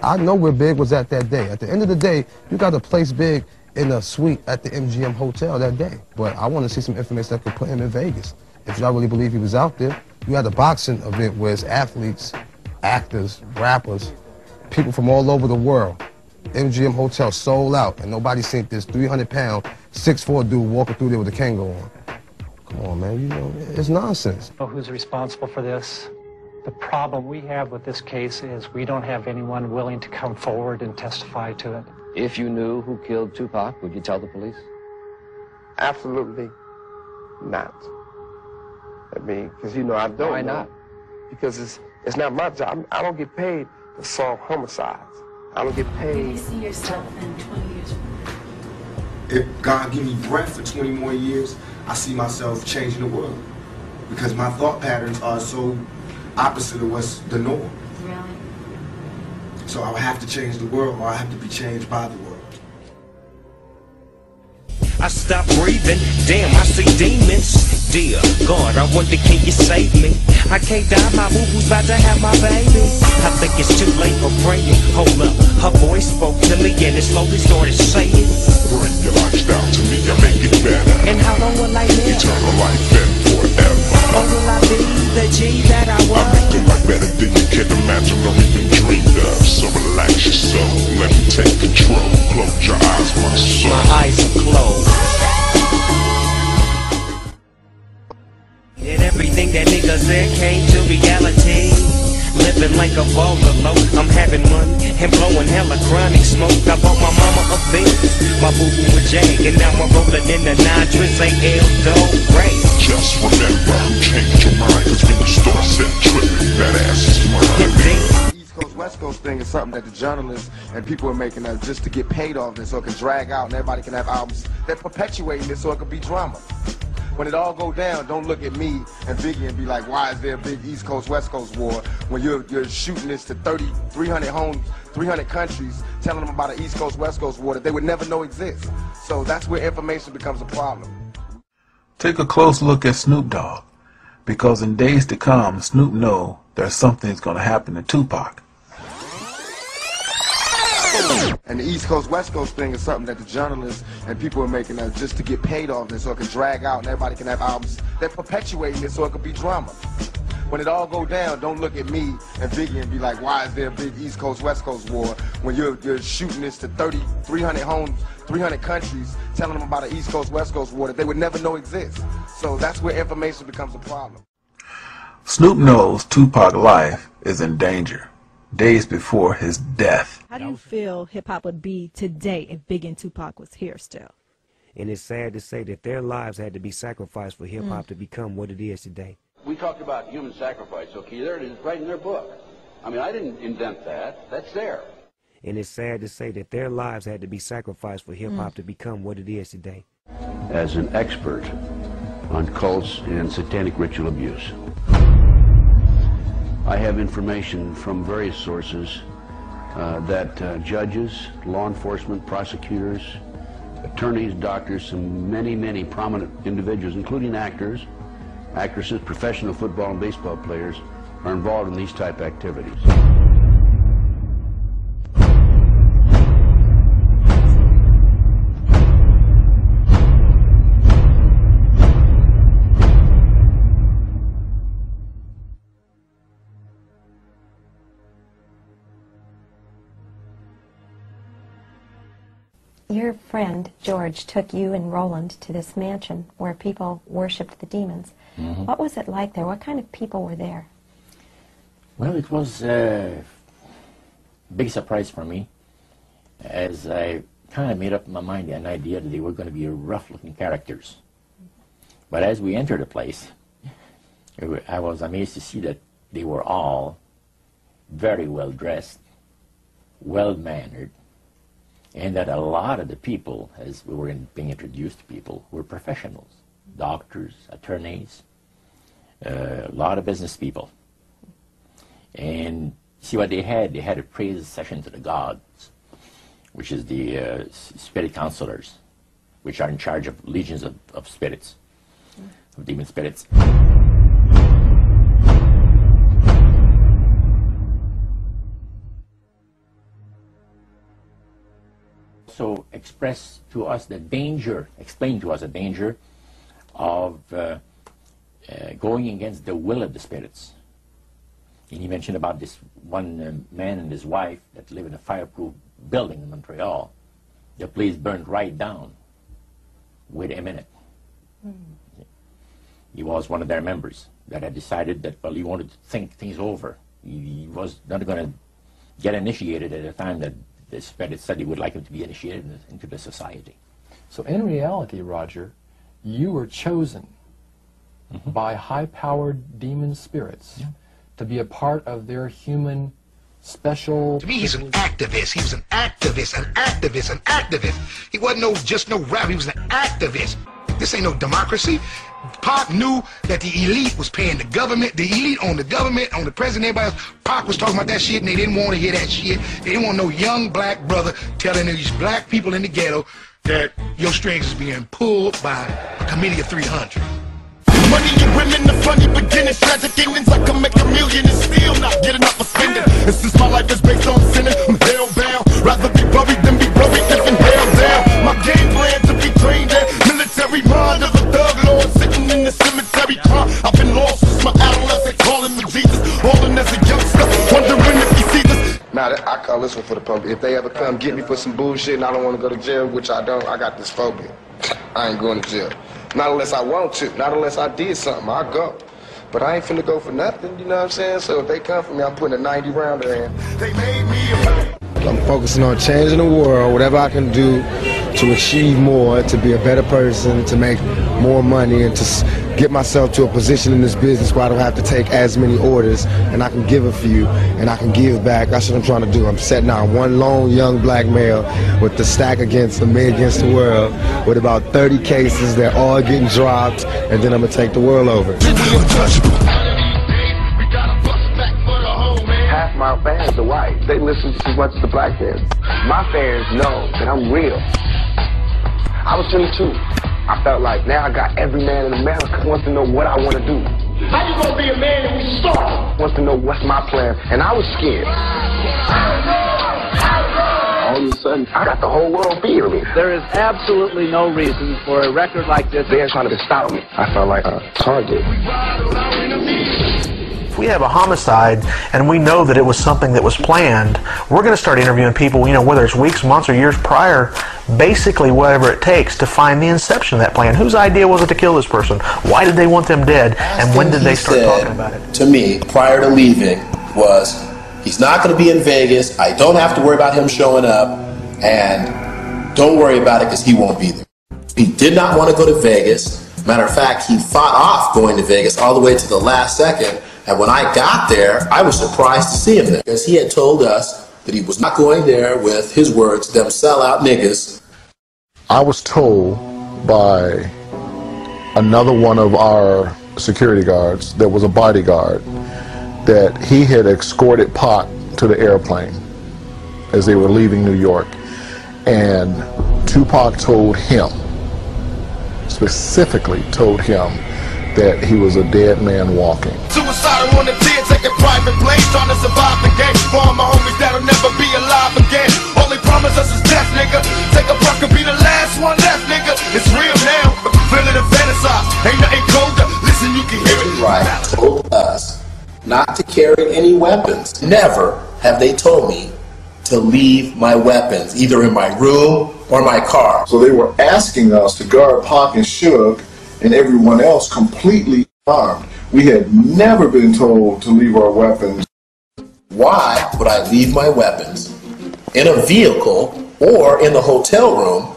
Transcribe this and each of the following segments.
I know where Big was at that day. At the end of the day, you got to place Big in a suite at the MGM Hotel that day. But I want to see some information that could put him in Vegas. If y'all really believe he was out there, you had a boxing event where it's athletes, actors, rappers, people from all over the world. MGM Hotel sold out, and nobody seen this 300-pound, 6'4" dude walking through there with a Kango on. Come on, man, you know, it's nonsense. Who's responsible for this? The problem we have with this case is we don't have anyone willing to come forward and testify to it. If you knew who killed Tupac, would you tell the police? Absolutely not. I mean, because, you know, I don't. Why not? Because it's not my job. I don't get paid to solve homicides. I don't get paid. Do you see yourself in 20 years from now? If God give me breath for 20 more years, I see myself changing the world. Because my thought patterns are so opposite of what's the norm. Really? So I would have to change the world, or I have to be changed by the world. I stopped breathing, damn, I see demons. Dear God, I wonder, can you save me? I can't die, my boo-boo's about to have my baby. I think it's too late for praying. Hold up, her voice spoke to me and it slowly started saying, bring your lifestyle to me, I make it better. And how long will I live? Eternal life and forever. Or will I be the G that I was? I make your life better than you can imagine or even dreamed of. So relax your soul, let me take control. Close your eyes, my soul. My eyes are closed. And everything that nigga said came to reality. Living like a baller low, I'm having money and blowing hella chronic smoke. I bought my mama a Benz, my boo-boo a Jag, and now I'm rolling in the nitrous AL dope race. Just remember who changed your mind, cause when you start set tripping, that ass is mine. East Coast, West Coast thing is something that the journalists and people are making just to get paid off this, so it can drag out and everybody can have albums. They're perpetuating this so it can be drama. When it all go down, don't look at me and Biggie and be like, why is there a big East Coast, West Coast war? When you're shooting this to 300 homes, 300 countries, telling them about an East Coast, West Coast war that they would never know exists. So that's where information becomes a problem. Take a close look at Snoop Dogg, because in days to come, Snoop knows there's something that's going to happen to Tupac. And the East Coast, West Coast thing is something that the journalists and people are making just to get paid off this so it can drag out and everybody can have albums. They're perpetuating this so it can be drama. When it all go down, don't look at me and Biggie and be like, why is there a big East Coast, West Coast war? When you're shooting this to 300 homes, 300 countries, telling them about an East Coast, West Coast war that they would never know exists. So that's where information becomes a problem. Snoop knows Tupac's life is in danger days before his death. How do you feel hip-hop would be today if Big and Tupac was here still? And it's sad to say that their lives had to be sacrificed for hip-hop to become what it is today. We talked about human sacrifice, okay? There it is, right in their book. I mean, I didn't invent that. That's there. And it's sad to say that their lives had to be sacrificed for hip-hop to become what it is today. As an expert on cults and satanic ritual abuse, I have information from various sources that judges, law enforcement, prosecutors, attorneys, doctors, and many prominent individuals, including actors, actresses, professional football and baseball players, are involved in these type activities. Your friend, George, took you and Roland to this mansion where people worshipped the demons. Mm-hmm. What was it like there? What kind of people were there? Well, it was a big surprise for me, as I kind of made up in my mind an idea that they were going to be rough-looking characters. But as we entered the place, I was amazed to see that they were all very well-dressed, well-mannered, and that a lot of the people, as we were being introduced to people, were professionals, doctors, attorneys, a lot of business people. And see what they had a praise session to the gods, which is the spirit counselors, which are in charge of legions of spirits, of demon spirits. also expressed to us the danger, explained to us the danger of going against the will of the spirits. And he mentioned about this one man and his wife that live in a fireproof building in Montreal. The place burned right down with him in it. He was one of their members that had decided that, well, he wanted to think things over. He was not going to get initiated at a time that the spirit said he would like him to be initiated into the society. So in reality, Roger, you were chosen by high-powered demon spirits to be a part of their human special... To me, he's an activist. He was an activist, an activist, an activist. He wasn't just no rapper. He was an activist. This ain't no democracy. Pac knew that the elite was paying the government. The elite on the government, on the president, everybody else. Pac was talking about that shit, and they didn't want to hear that shit. They didn't want no young black brother telling these black people in the ghetto that your strings is being pulled by a committee of 300. Money and women, the funny beginnings, tragic endings. I can make a million and still not get enough for spending. And since my life is based on sinning, I'm hell-bound. Rather be buried than be buried than held down. My game plan to be trained in military mind of a thug lord sitting in the cemetery. I've been lost since my adolescent, calling for Jesus, holding as a youngster, wondering if he sees us. Now, I call this one for the public. If they ever come get me for some bullshit and I don't want to go to jail, which I don't, I got this phobia. I ain't going to jail. Not unless I want to. Not unless I did something. I'll go. But I ain't finna go for nothing, you know what I'm saying? So if they come for me, I'm putting a 90 rounder in. They made me I'm focusing on changing the world, whatever I can do to achieve more, to be a better person, to make more money, and to get myself to a position in this business where I don't have to take as many orders, and I can give a few, and I can give back. That's what I'm trying to do. I'm setting out one lone young black male with the stack against me against the world, with about 30 cases. They're all getting dropped, and then I'm going to take the world over. Half my fans are white. They listen just as much as the black fans. My fans know that I'm real. I was 22. I felt like now I got every man in America wants to know what I want to do. How you gonna be a man and we start? Wants to know what's my plan, and I was scared. All of a sudden, I got the whole world fearing me. There is absolutely no reason for a record like this. They're trying to stop me. I felt like a target. If we have a homicide and we know that it was something that was planned, we're going to start interviewing people, you know, whether it's weeks, months, or years prior, basically whatever it takes to find the inception of that plan. Whose idea was it to kill this person? Why did they want them dead? And when did they start talking about it? To me, prior to leaving, was he's not going to be in Vegas. I don't have to worry about him showing up, and don't worry about it because he won't be there. He did not want to go to Vegas. Matter of fact, he fought off going to Vegas all the way to the last second. And when I got there, I was surprised to see him there because he had told us that he was not going there with his words, them sellout niggas. I was told by another one of our security guards that was a bodyguard that he had escorted Pac to the airplane as they were leaving New York. And Tupac told him, specifically told him, that he was a dead man walking. Suicidal on the tear, taking private planes, trying to survive the game. For all my homies that'll never be alive again. All they promise us is death, nigga. Take a breath, could be the last one left, nigga. It's real now, feeling and fantasize. Ain't nothing colder. Listen, you can hear it. Right, told us not to carry any weapons. Never have they told me to leave my weapons, either in my room or my car. So they were asking us to guard Pac and Suge and everyone else completely armed. We had never been told to leave our weapons. Why would I leave my weapons in a vehicle or in the hotel room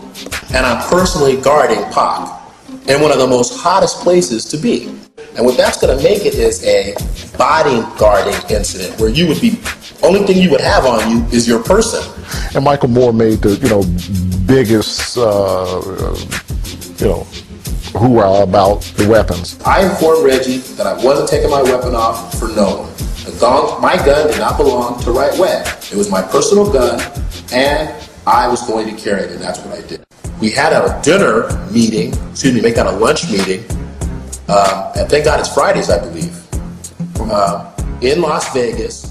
and I'm personally guarding Pac in one of the most hottest places to be? And what that's going to make it is a bodyguarding incident where you would be, only thing you would have on you is your person. And Michael Moore made the, biggest, hoorah about the weapons. I informed Reggie that I wasn't taking my weapon off for no one. My gun did not belong to Right Way. It was my personal gun, and I was going to carry it, and that's what I did. We had a dinner meeting, make that a lunch meeting, and thank God it's Fridays, I believe, in Las Vegas.